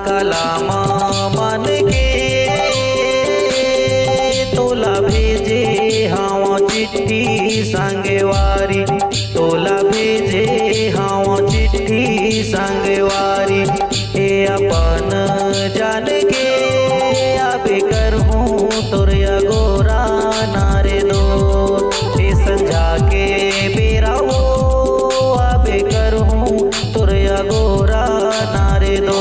कलाम मन के तोला भेजे हाँ चिट्ठी संगवारी, तोला भेजे हाँ चिट्ठी संगवारी। ए अपन जान के आबे करहूँ तोर गोरा नारे दो, ए संझा के बेरा हो आबे करहूँ तोर गोरा नारे दो।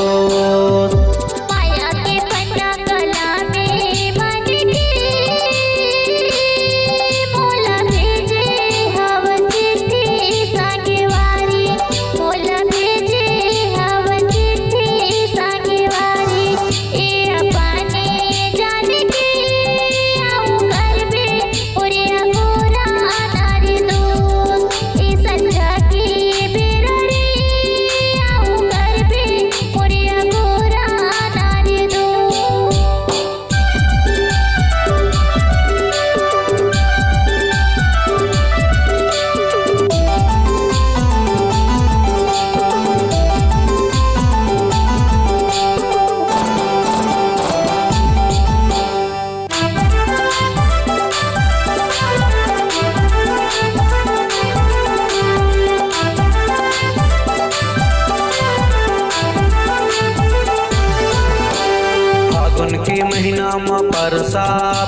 के महीना में परसा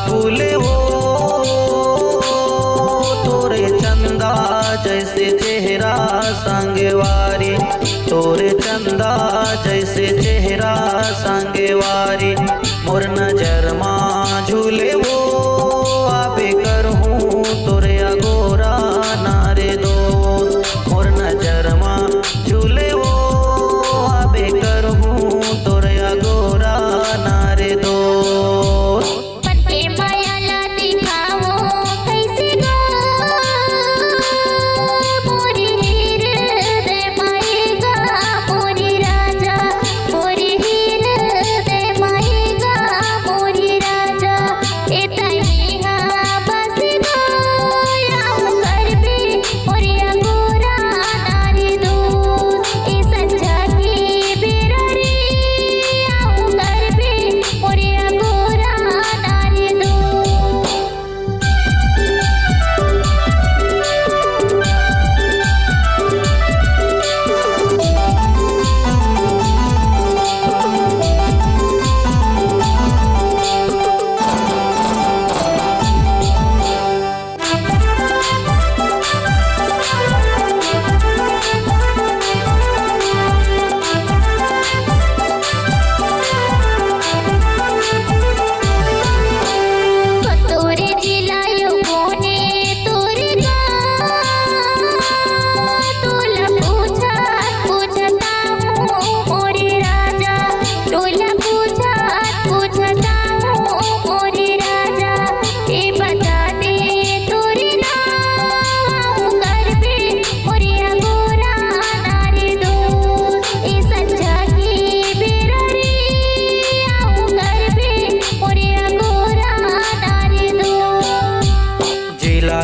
फूले हो तोरे चंदा जैसे चेहरा संगवारी, तोरे चंदा जैसे चेहरा संगवारी। मोर नजर माँ झूले हो आबे करहूँ तोरे गोरा नारे दो, मोर नजर माँ झूले हो आबे करहूँ तोरे गोरा नारे दो।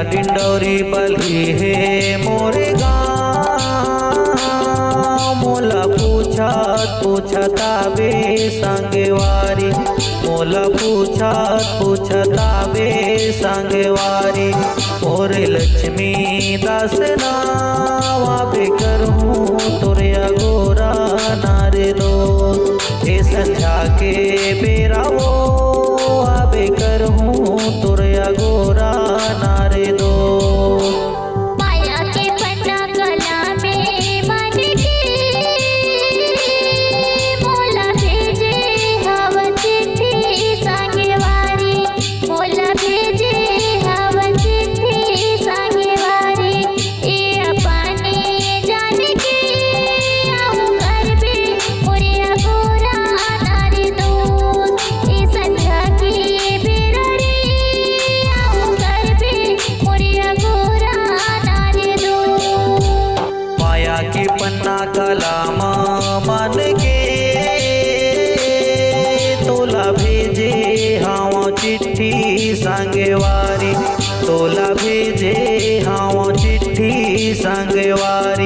डिंडोरी बली है मोरे गाँव, मोला पूछता बे संगवारी, मोला पूछता बे संगवारी। मोरे लक्ष्मी दास नावा बे करहूँ तोरे गोरा नारे दो, ए संझा के बेरा हो आबे करहूँ तोरे गोरा नारे दो। कलाम मन के तोला भेजे हाँ चिट्ठी संगवारी, तोला भेजे हाँ चिट्ठी संगवारी।